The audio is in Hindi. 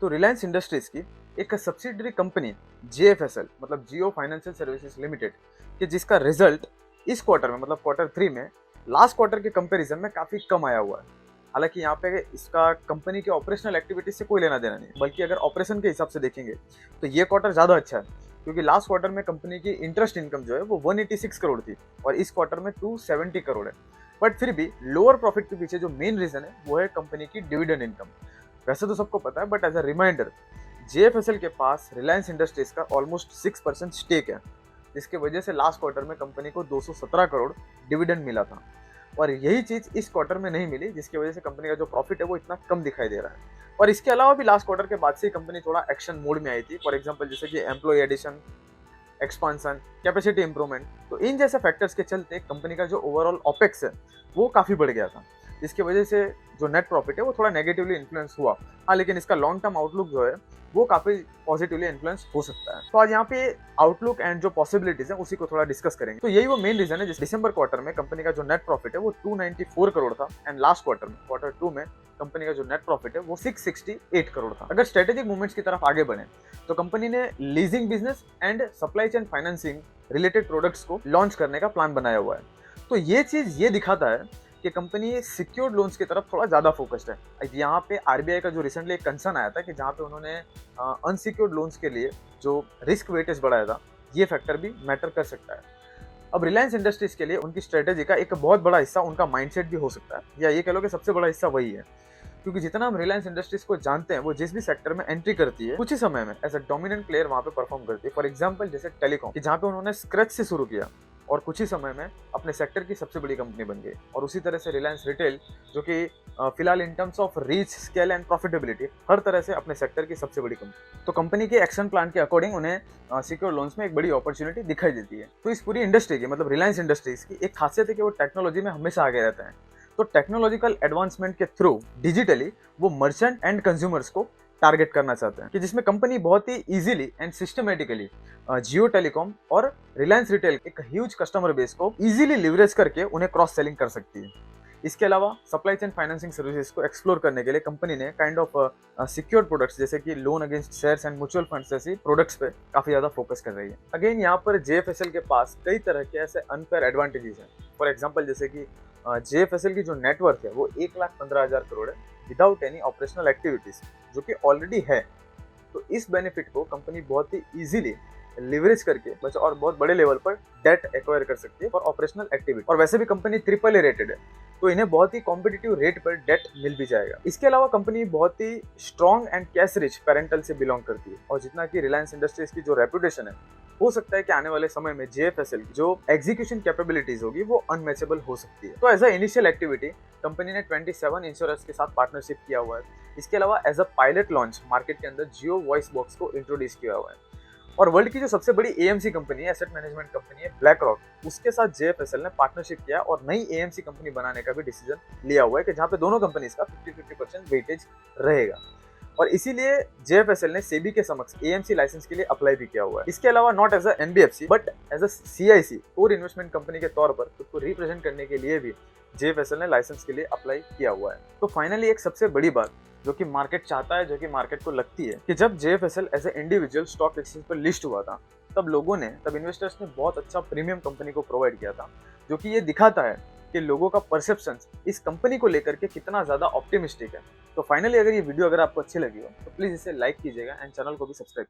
तो रिलायंस इंडस्ट्रीज की एक सब्सिडरी कंपनी जेएफएसएल मतलब जियो फाइनेंशियल सर्विसेज लिमिटेड कि जिसका रिजल्ट इस क्वार्टर में मतलब क्वार्टर 3 में लास्ट क्वार्टर के कंपैरिजन में काफी कम आया हुआ है। हालांकि यहाँ पे इसका कंपनी के ऑपरेशनल एक्टिविटीज से कोई लेना देना नहीं, बल्कि अगर ऑपरेशन के हिसाब से देखेंगे तो ये क्वार्टर ज्यादा अच्छा है, क्योंकि लास्ट क्वार्टर में कंपनी की इंटरेस्ट इनकम जो है वो 186 करोड़ थी और इस क्वार्टर में 270 करोड़ है। बट फिर भी लोअर प्रॉफिट के पीछे जो मेन रीजन है वो है कंपनी की डिविडेंड इनकम। वैसे तो सबको पता है, बट एज अ रिमाइंडर, जेएफएसएल के पास रिलायंस इंडस्ट्रीज का ऑलमोस्ट 6% स्टेक है, जिसकी वजह से लास्ट क्वार्टर में कंपनी को 217 करोड़ डिविडेंड मिला था और यही चीज इस क्वार्टर में नहीं मिली, जिसकी वजह से कंपनी का जो प्रॉफिट है वो इतना कम दिखाई दे रहा है। और इसके अलावा भी लास्ट क्वार्टर के बाद से ही कंपनी थोड़ा एक्शन मोड में आई थी, फॉर एग्जांपल जैसे कि employee addition, expansion, capacity improvement. तो इन जैसे फैक्टर्स के चलते कंपनी का जो ओवरऑल ऑपेक्स है वो काफी बढ़ गया था, जिसकी वजह से जो नेट प्रॉफिट है वो थोड़ा नेगेटिवली इन्फ्लुएंस हुआ। हाँ, लेकिन इसका लॉन्ग टर्म आउटलुक जो है वो काफी पॉजिटिवली इन्फ्लुएंस हो सकता है। तो आज यहाँ पे आउटलुक एंड जो पॉसिबिलिटीज है उसी को थोड़ा डिस्कस करेंगे। तो यही वो मेन रीजन है जिस दिसंबर क्वार्टर में कंपनी का जो नेट प्रॉफिट है वो 294 करोड़ था एंड लास्ट क्वार्टर में क्वार्टर 2 में कंपनी का जो नेट प्रॉफिट है वो 668 करोड़ था। अगर स्ट्रेटेजिक मूवमेंट्स की तरफ आगे बढ़े तो कंपनी ने leasing business and supply chain financing related products को लॉन्च करने का प्लान बनाया हुआ है। तो ये चीज ये दिखाता है कि कंपनी सिक्योर्ड लोन्स की तरफ थोड़ा ज्यादा फोकस्ड है। यहाँ पे आरबीआई का जो रिसेंटली एक कंसर्न आया था कि जहाँ पे उन्होंने अनसिक्योर्ड लोन्स के लिए जो रिस्क वेटेज बढ़ाया था, ये फैक्टर भी मैटर कर सकता है। अब रिलायंस इंडस्ट्रीज के लिए उनकी स्ट्रेटेजी का एक बहुत बड़ा हिस्सा उनका माइंडसेट भी हो सकता है, या ये कह लो कि सबसे बड़ा हिस्सा वही है, क्योंकि जितना हम रिलायंस इंडस्ट्रीज को जानते हैं वो जिस भी सेक्टर में एंट्री करती है कुछ ही समय में एज अ डोमिनेंट प्लेयर वहां पे परफॉर्म करती है। फॉर एग्जांपल जैसे टेलीकॉम, जहां पे उन्होंने स्क्रैच से शुरू किया और कुछ ही समय में अपने सेक्टर की सबसे बड़ी कंपनी बन गई। और उसी तरह से रिलायंस रिटेल, जो कि फिलहाल in terms of reach, scale and profitability हर तरह से अपने सेक्टर की सबसे बड़ी कंपनी। तो कंपनी के एक्शन प्लान के अकॉर्डिंग उन्हें सिक्योर लोन्स में एक बड़ी अपॉर्चुनिटी दिखाई देती है। तो इस पूरी इंडस्ट्री की मतलब रिलायंस इंडस्ट्रीज की एक खासियत है कि वो टेक्नोलॉजी में हमेशा आगे रहते हैं। तो टेक्नोलॉजिकल एडवांसमेंट के थ्रू डिजिटली वो मर्चेंट एंड कंज्यूमर्स को टारगेट करना चाहते हैं, कि जिसमें कंपनी बहुत ही easily and systematically Jio telecom और रिलायंस रिटेल एक ह्यूज कस्टमर बेस को इजीली लिवरेज करके उन्हें क्रॉस सेलिंग कर सकती है। इसके अलावा सप्लाई चेन फाइनेंसिंग सर्विसेज को एक्सप्लोर करने के लिए कंपनी ने काइंड ऑफ सिक्योर्ड प्रोडक्ट्स जैसे कि loan against shares and mutual funds जैसी प्रोडक्ट्स पे काफी ज्यादा फोकस कर रही है। अगेन यहाँ पर जेएफएसएल के पास कई तरह के ऐसे अनफेयर एडवांटेजेस हैं। फॉर एग्जांपल जैसे कि जेएफएसएल की जो नेटवर्क है वो 1,15,000 करोड़ है विदाउट एनी ऑपरेशनल एक्टिविटीज, जो कि ऑलरेडी है। तो इस बेनिफिट को कंपनी बहुत ही इजीली लिवरेज करके और बहुत बड़े लेवल पर डेट एक्वायर कर सकती है फॉर ऑपरेशनल एक्टिविटी। और वैसे भी कंपनी AAA रेटेड है, तो इन्हें बहुत ही कॉम्पिटिटिव रेट पर डेट मिल भी जाएगा। इसके अलावा कंपनी बहुत ही strong and cash rich parental से बिलोंग करती है, और जितना कि रिलायंस इंडस्ट्रीज की जो रेपुटेशन है, हो सकता है कि आने वाले समय में जेएफएसएल की जो एग्जीक्यूशन कैपेबिलिटीज होगी वो अनमैचेबल हो सकती है। तो as a initial activity company ने 27 इंश्योरेंस के साथ पार्टनरशिप किया हुआ है। इसके अलावा as a pilot launch market के अंदर जियो वॉइस बॉक्स को इंट्रोड्यूस किया हुआ है। और वर्ल्ड की जो सबसे बड़ी एएमसी कंपनी है, एसेट मैनेजमेंट कंपनी है ब्लैक रॉक, उसके साथ जेएफएसएल ने पार्टनरशिप किया और नई एएमसी कंपनी बनाने का भी डिसीजन लिया हुआ है, कि जहां पे दोनों कंपनीज का 50-50% वेटेज रहेगा। और इसीलिए जेएफएसएल ने सेबी के समक्ष एएमसी लाइसेंस के लिए अप्लाई भी किया हुआ है। इसके अलावा not as a NBFC but as a CIC core investment company के तौर पर खुद को रिप्रेजेंट करने के लिए भी जेएफएसएल ने लाइसेंस के लिए अप्लाई किया हुआ है। तो फाइनली एक सबसे बड़ी बात जो कि मार्केट चाहता है, जो कि मार्केट को लगती है, कि जब JFSL as a individual stock exchange पर लिस्ट हुआ था तब इन्वेस्टर्स ने बहुत अच्छा प्रीमियम कंपनी को प्रोवाइड किया था, जो कि ये दिखाता है कि लोगों का परसेप्शन इस कंपनी को लेकर के कितना ज्यादा ऑप्टिमिस्टिक है। तो फाइनली अगर ये वीडियो अगर आपको अच्छी लगी हो तो प्लीज इसे लाइक कीजिएगा एंड चैनल को भी सब्सक्राइब